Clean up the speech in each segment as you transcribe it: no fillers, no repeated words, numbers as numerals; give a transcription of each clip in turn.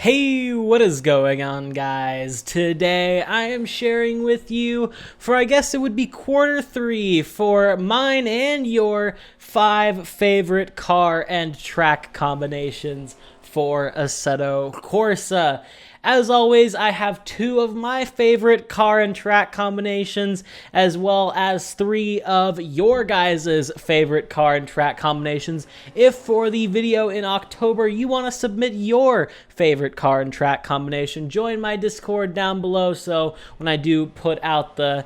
Hey, what is going on, guys? Today I am sharing with you for I guess it would be quarter 3 for mine and your 5 favorite car and track combinations for Assetto Corsa. As always, I have 2 of my favorite car and track combinations, as well as 3 of your guys' favorite car and track combinations. If for the video in October you want to submit your favorite car and track combination, join my Discord down below, so when I do put out the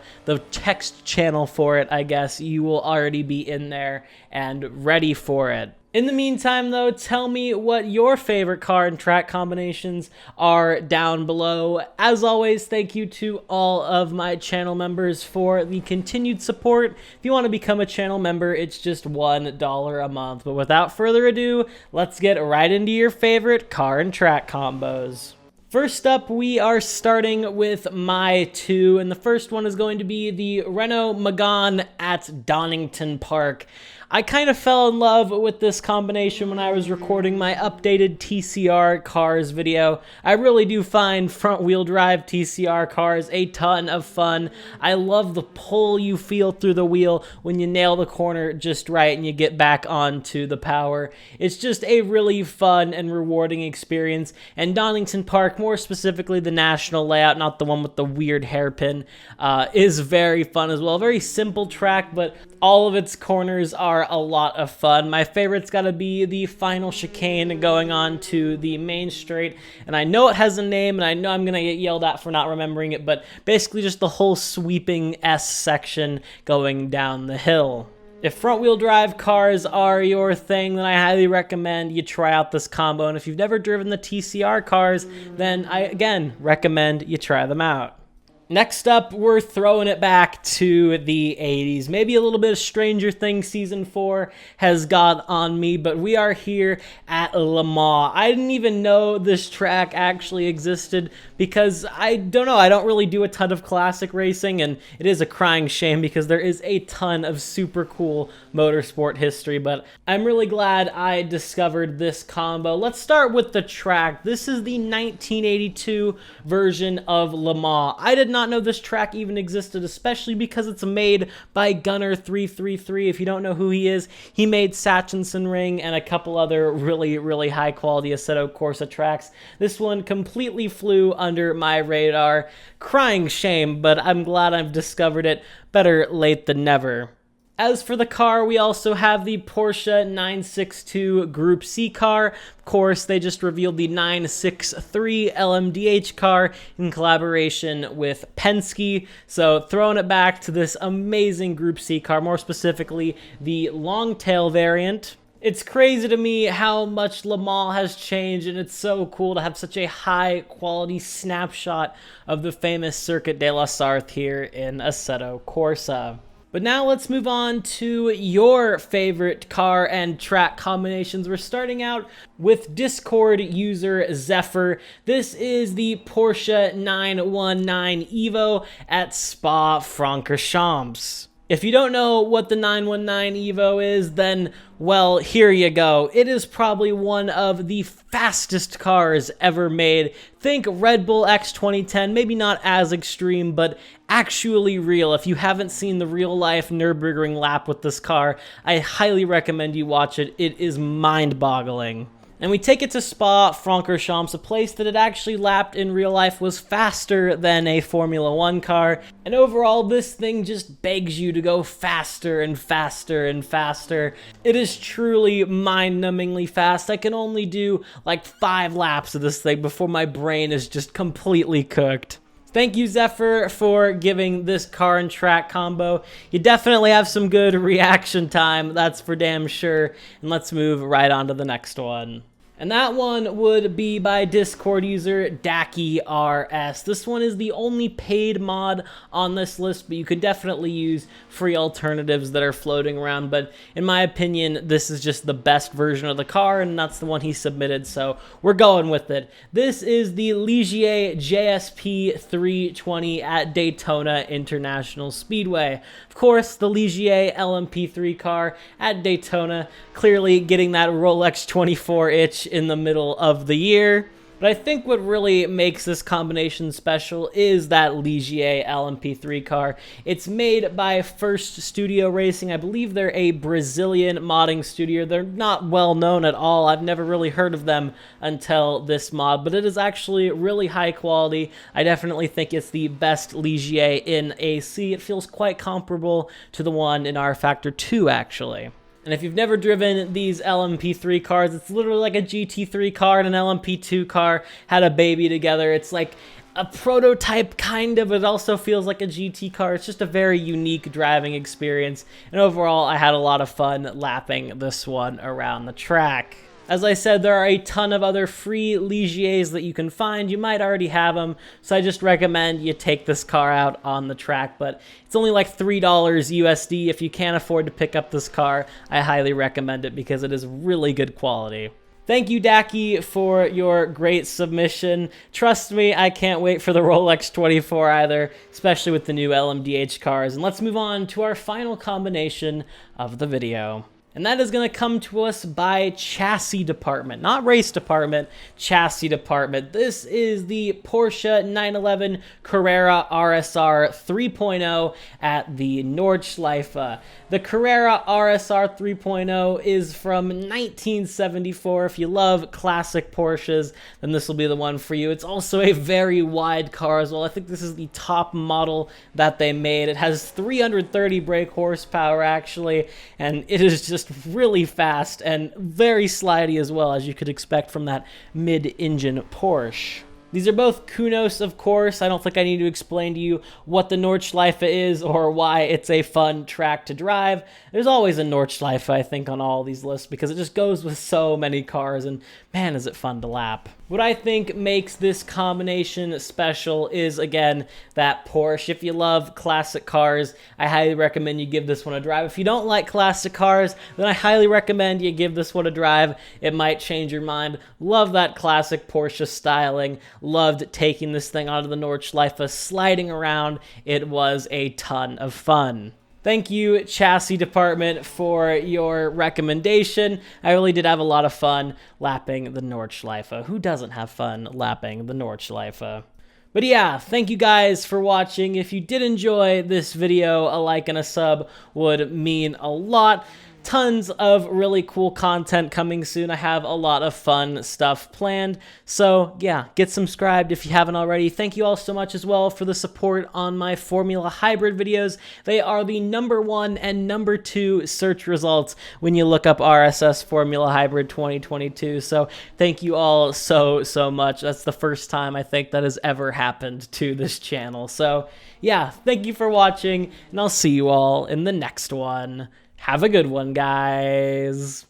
text channel for it, I guess, you will already be in there and ready for it. In the meantime, though, tell me what your favorite car and track combinations are down below. As always, thank you to all of my channel members for the continued support. If you want to become a channel member, it's just $1 a month. But without further ado, let's get right into your favorite car and track combos. First up, we are starting with my 2, and the first one is going to be the Renault Megane at Donington Park. I kind of fell in love with this combination when I was recording my updated TCR cars video. I really do find front-wheel drive TCR cars a ton of fun. I love the pull you feel through the wheel when you nail the corner just right and you get back onto the power. It's just a really fun and rewarding experience, and Donington Park, more specifically the national layout, not the one with the weird hairpin, is very fun as well. Very simple track, but all of its corners are a lot of fun. My favorite's got to be the final chicane going on to the main straight, and I know it has a name, and I know I'm going to get yelled at for not remembering it, but basically just the whole sweeping S section going down the hill. If front-wheel drive cars are your thing, then I highly recommend you try out this combo, and if you've never driven the TCR cars, then I, again, recommend you try them out. Next up, we're throwing it back to the 80s. Maybe a little bit of Stranger Things Season 4 has got on me, but we are here at Le Mans. I didn't even know this track actually existed because I don't really do a ton of classic racing, and it is a crying shame because there is a ton of super cool motorsport history, but I'm really glad I discovered this combo. Let's start with the track. This is the 1982 version of Le Mans. I did not know this track even existed, especially because it's made by Gunner 333. If you don't know who he is, he made Sachsenson Ring and a couple other really high quality Assetto Corsa tracks. This one completely flew under my radar. Crying shame, but I'm glad I've discovered it. Better late than never. As for the car, we also have the Porsche 962 Group C car. Of course, they just revealed the 963 LMDH car in collaboration with Penske. So throwing it back to this amazing Group C car, more specifically the long tail variant. It's crazy to me how much Le Mans has changed, and it's so cool to have such a high-quality snapshot of the famous Circuit de la Sarthe here in Assetto Corsa. But now let's move on to your favorite car and track combinations. We're starting out with Discord user Zephyr. This is the Porsche 919 Evo at Spa-Francorchamps. If you don't know what the 919 Evo is, then, well, here you go. It is probably one of the fastest cars ever made. Think Red Bull X 2010, maybe not as extreme, but actually real. If you haven't seen the real-life Nürburgring lap with this car, I highly recommend you watch it. It is mind-boggling. And we take it to Spa-Francorchamps, a place that had actually lapped in real life was faster than a Formula 1 car. And overall, this thing just begs you to go faster and faster and faster. It is truly mind-numbingly fast. I can only do like 5 laps of this thing before my brain is just completely cooked. Thank you, Zephyr, for giving this car and track combo. You definitely have some good reaction time, that's for damn sure. And let's move right on to the next one. And that one would be by Discord user Daki RS. This one is the only paid mod on this list, but you could definitely use free alternatives that are floating around. But in my opinion, this is just the best version of the car, and that's the one he submitted, so we're going with it. This is the Legier JSP 320 at Daytona International Speedway. Of course, the Legier LMP3 car at Daytona, clearly getting that Rolex 24 itch in the middle of the year. But I think what really makes this combination special is that Legier LMP3 car. It's made by First Studio Racing. I believe they're a Brazilian modding studio. They're not well known at all. I've never really heard of them until this mod, but it is actually really high quality. I definitely think it's the best Legier in AC. It feels quite comparable to the one in R Factor 2, actually. And if you've never driven these LMP3 cars, it's literally like a GT3 car and an LMP2 car had a baby together. It's like a prototype, kind of. It also feels like a GT car. It's just a very unique driving experience. And overall, I had a lot of fun lapping this one around the track. As I said, there are a ton of other free Legiers that you can find. You might already have them, so I just recommend you take this car out on the track, but it's only like $3 USD. If you can't afford to pick up this car, I highly recommend it because it is really good quality. Thank you, Daki, for your great submission. Trust me, I can't wait for the Rolex 24 either, especially with the new LMDH cars. And let's move on to our final combination of the video. And that is going to come to us by chassis department, not race department, chassis department. This is the Porsche 911 Carrera RSR 3.0 at the Nordschleife. The Carrera RSR 3.0 is from 1974. If you love classic Porsches, then this will be the one for you. It's also a very wide car as well. I think this is the top model that they made. It has 330 brake horsepower, actually, and it is just really fast and very slidey as well, as you could expect from that mid-engine Porsche. These are both KUNOS, of course. I don't think I need to explain to you what the Nordschleife is or why it's a fun track to drive. There's always a Nordschleife, I think, on all these lists because it just goes with so many cars, and man, is it fun to lap. What I think makes this combination special is, again, that Porsche. If you love classic cars, I highly recommend you give this one a drive. If you don't like classic cars, then I highly recommend you give this one a drive. It might change your mind. Love that classic Porsche styling. Loved taking this thing out of the Nordschleife, sliding around. It was a ton of fun. Thank you, chassis department, for your recommendation. I really did have a lot of fun lapping the Nordschleife. Who doesn't have fun lapping the Nordschleife? But yeah, thank you guys for watching. If you did enjoy this video, a like and a sub would mean a lot. Tons of really cool content coming soon. I have a lot of fun stuff planned. So yeah, get subscribed if you haven't already. Thank you all so much as well for the support on my Formula Hybrid videos. They are the #1 and #2 search results when you look up RSS Formula Hybrid 2022. So thank you all so much. That's the first time I think that has ever happened to this channel. So yeah, thank you for watching, and I'll see you all in the next one. Have a good one, guys.